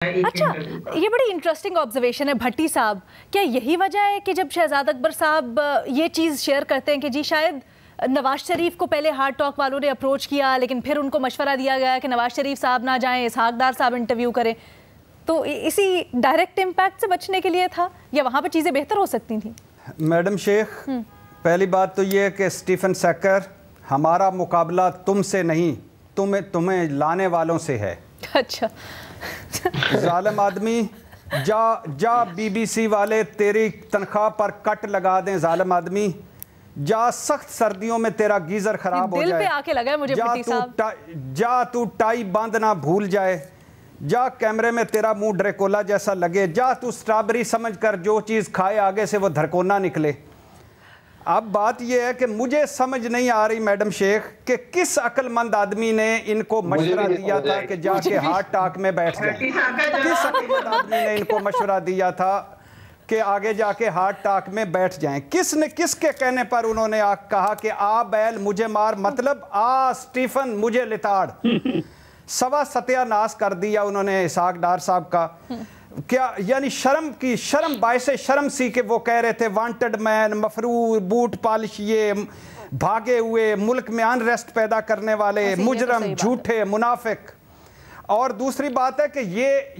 अच्छा, ये बड़ी इंटरेस्टिंग ऑब्जर्वेशन है भट्टी साहब। क्या यही वजह है कि जब शहजाद अकबर साहब ये चीज़ शेयर करते हैं कि जी शायद नवाज शरीफ को पहले हार्ट टॉक वालों ने अप्रोच किया, लेकिन फिर उनको मशवरा दिया गया कि नवाज शरीफ साहब ना जाएं, इसहाक डार साहब इंटरव्यू करें, तो इसी डायरेक्ट इम्पैक्ट से बचने के लिए था या वहाँ पर चीज़ें बेहतर हो सकती थी? मैडम शेख, पहली बात तो ये है कि स्टीफन सेकर, हमारा मुकाबला तुमसे नहीं, तुम्हें लाने वालों से है। अच्छा। जालिम आदमी, जा बीबीसी वाले तेरी तनख्वाह पर कट लगा दें। जालिम आदमी, जा सख्त सर्दियों में तेरा गीजर खराब हो जाए, दिल पे आके लगा है मुझे भट्टी साहब। जा तू टाई बांधना भूल जाए, जा कैमरे में तेरा मुंह ड्रेकोला जैसा लगे, जा तू स्ट्रॉबेरी समझकर जो चीज़ खाए आगे से वो धरकोना निकले। अब बात यह है कि मुझे समझ नहीं आ रही मैडम शेख कि किस अक्लमंद आदमी ने इनको मशवरा दिया था कि जाके हार्ट टॉक में बैठ जाए। किस अक्लमंद आदमी ने इनको मशवरा दिया था कि आगे जाके हार्ट टॉक में बैठ जाएं? किसके कहने पर उन्होंने कहा कि आ बैल मुझे मार, मतलब आ स्टीफन मुझे लिताड़। सवा सत्यानाश कर दिया उन्होंने इसहाक डार साहब का। क्या यानी शर्म बायसे शर्म सी कि वो कह रहे थे वांटेड मैन, मफरूर, बूट पॉलिश, ये भागे हुए, मुल्क में अनरेस्ट पैदा करने वाले, मुजरम, झूठे, मुनाफिक। और दूसरी बात है कि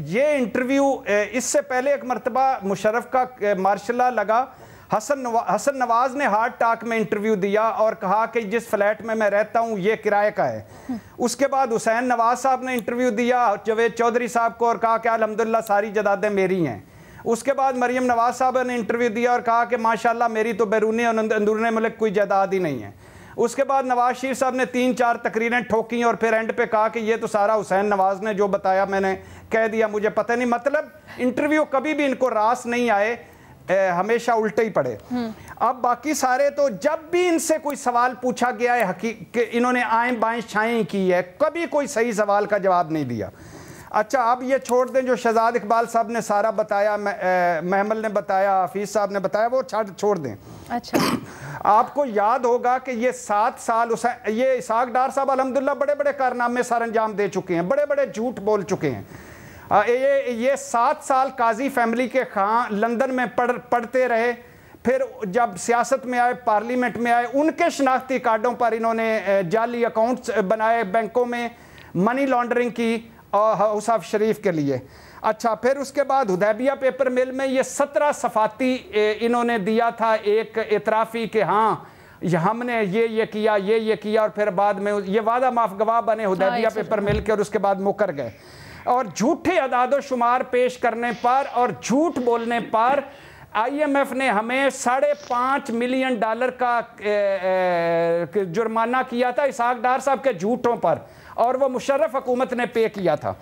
ये इंटरव्यू, इससे पहले एक मरतबा मुशर्रफ का मार्शला लगा, हसन नवाज ने हार्ट टॉक में इंटरव्यू दिया और कहा कि जिस फ्लैट में मैं रहता हूं ये किराए का है। उसके बाद हुसैन नवाज साहब ने इंटरव्यू दिया जावेद चौधरी साहब को और कहा कि अल्हम्दुलिल्लाह सारी जायदादें मेरी हैं। उसके बाद मरियम नवाज साहब ने इंटरव्यू दिया और कहा कि माशाल्लाह मेरी तो बैरूनी और अंदरूनी मुल्क कोई जायदाद ही नहीं है। उसके बाद नवाज शरीफ साहब ने 3-4 तकरीरें ठोकी और फिर एंड पे कहा कि ये तो सारा हुसैन नवाज ने जो बताया मैंने कह दिया, मुझे पता नहीं। मतलब इंटरव्यू कभी भी इनको रास नहीं आए, हमेशा उल्टे ही पड़े। अब बाकी सारे तो जब भी इनसे कोई सवाल पूछा गया है कि इन्होंने आएं बाएं छाएं की है, कभी कोई सही सवाल का जवाब नहीं दिया। अच्छा, अब ये छोड़ दें जो शहजाद इकबाल साहब ने सारा बताया, महमल ने बताया, हफीज साहब ने बताया, वो छोड़ दें। अच्छा, आपको याद होगा कि ये 7 साल ये इसहाक डार साहब अल्हम्दुलिल्लाह बड़े बड़े कारनामे सर अंजाम दे चुके हैं, बड़े बड़े झूठ बोल चुके हैं। ये 7 साल काजी फैमिली के खां लंदन में पढ़ते रहे, फिर जब सियासत में आए, पार्लियामेंट में आए, उनके शनाख्ती कार्डों पर इन्होंने जाली अकाउंट्स बनाए बैंकों में, मनी लॉन्ड्रिंग की और हाउस ऑफ शरीफ के लिए। अच्छा, फिर उसके बाद हुदैबिया पेपर मिल में ये 17 सफाती इन्होंने दिया था, एक एतराफ़ी के हाँ हमने ये किया, ये किया, और फिर बाद में ये वादा माफ गवाह बने हुदैबिया पेपर मिल के और उसके बाद मुकर गए। और झूठे अदादो शुमार पेश करने पर और झूठ बोलने पर IMF ने हमें $5.5 मिलियन का जुर्माना किया था इसहाक डार साहब के झूठों पर, और वो मुशर्रफ हुकूमत ने पे किया था।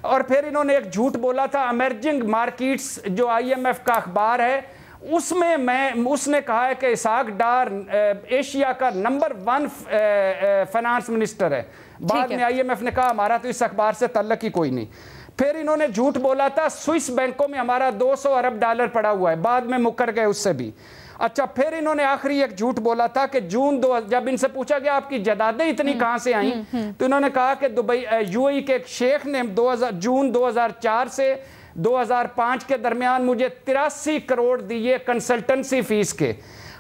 और फिर इन्होंने एक झूठ बोला था, अमर्जिंग मार्केट्स जो IMF का अखबार है उसमें उसने कहा है कि इसहाक डार एशिया का नंबर 1 फाइनेंस मिनिस्टर है। बाद में IMF ने कहा हमारा तो इस अखबार से तल्लक ही कोई नहीं। फिर इन्होंने झूठ बोला था स्विस बैंकों में हमारा $200 अरब पड़ा हुआ है, बाद में मुकर गए उससे भी। अच्छा, फिर इन्होंने आखिरी एक झूठ बोला था कि जब इनसे पूछा गया आपकी जायदादें इतनी कहां से आई, तो इन्होंने कहा कि दुबई UAE के एक शेख ने जून 2004 से 2005 के दरमियान मुझे 83 करोड़ दिए कंसल्टेंसी फीस के,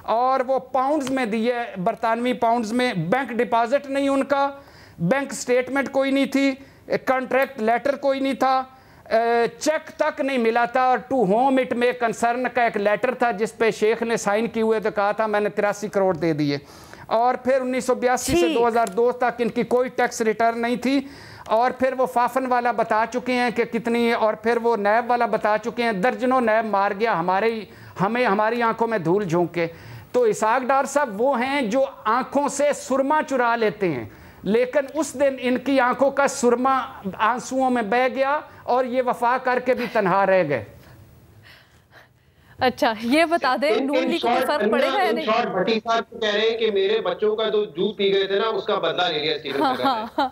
और वो पाउंड्स में दिए, बरतानवी पाउंड्स में। बैंक डिपॉजिट नहीं उनका, बैंक स्टेटमेंट कोई नहीं थी, कॉन्ट्रैक्ट लेटर कोई नहीं था, चेक तक नहीं मिला था, और टू होम इट में कंसर्न का एक लेटर था जिस पे शेख ने साइन किए हुए, तो कहा था मैंने 83 करोड़ दे दिए। और फिर 1982 से 2002 तक इनकी कोई टैक्स रिटर्न नहीं थी। और फिर वो फाफन वाला बता चुके हैं कि कितनी है, और फिर वो नैब वाला बता चुके हैं, दर्जनों नैब मार गया हमें हमारी आंखों में धूल झोंक के। तो इसहाक डार साहब वो हैं जो आंखों से सुरमा चुरा लेते हैं, लेकिन उस दिन इनकी आंखों का सुरमा आंसुओं में बह गया और ये वफा करके भी तन्हा रह गए। अच्छा, ये बता दें नून लीग को फर्क पड़ेगा या नहीं? भट्टी साहब कह रहे हैं कि मेरे बच्चों का जो दूध पी गए थे ना उसका बदला ले लिया स्टीफन सेकर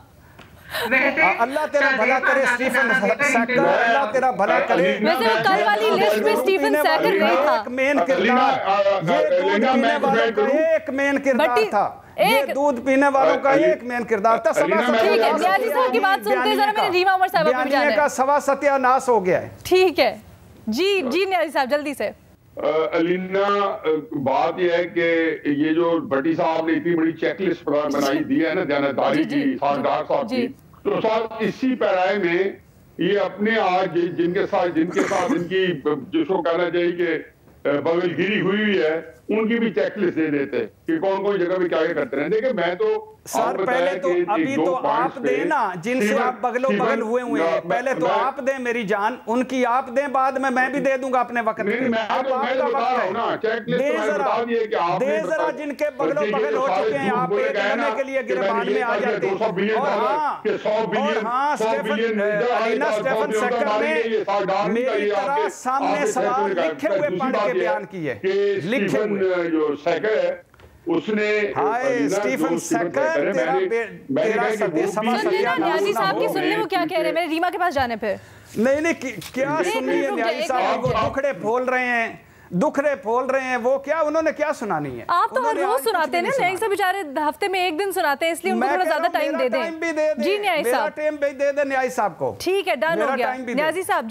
ने। अल्लाह तेरा भला करे स्टीफन सेकर, अल्लाह तेरा भला करे। वैसे वो कल वाली लिस्ट में स्टीफन सेकर नहीं था। एक मेन किरदार, ये दूध पीने वालों का एक मेन किरदार था। ये दूध पीने वालों का एक मेन किरदार था। ठीक है, न्याजी साहब की बात सुनते जरा मेरे रीमा उमर साहब को जाने का सवा सत्यानाश हो गया है। ठीक है जी न्याजी साहब जल्दी से। अलीना, बात यह है कि ये जो भट्टी साहब ने इतनी बड़ी चेकलिस्ट बनाई दी है ना दयानतदारी की, डॉक्टर साहब की, तो साहब इसी पैराए में ये अपने आज जिनके साथ इनकी जिसको कहना चाहिए कि बगलगिरी हुई है, उनकी भी चेकलिस्ट दे देते कि कौन कौन जगह पे क्या क्या करते हैं। देखिए मैं तो सर पहले तो अभी तो आप दें ना, जिनसे आप बगलो बगल हुए हैं, पहले तो आप दें मेरी जान, उनकी आप दें, बाद में मैं भी दे दूंगा अपने वक्त पे। दे जरा जिनके बगलो बगल हो चुके हैं, आप एक महीने के लिए गिरबान में आ जाते हैं। और हाँ स्टेफन सेकर ने मेरी तरह सामने सवाल लिखे हुए पढ़ के बयान किए, लिखे हुए। जो सेकर है उसने स्टीफन सेकर न्याजी साहब की सुन ले वो क्या कह रहे हैं मेरे रीमा के पास जाने पे। नहीं क्या सुननी है न्याजी साहब, वो दुखड़े फोल रहे हैं वो क्या, उन्होंने क्या सुनानी है? आप तो हर रोज सुनाते हैं ना न्याजी साहब, बेचारे हफ्ते में एक दिन सुनाते हैं, इसलिए उनको थोड़ा ज्यादा टाइम दे दें। जी न्याजी साहब, टाइम भी दे दे न्याजी साहब को। ठीक है, डन हो गया न्याजी साहब।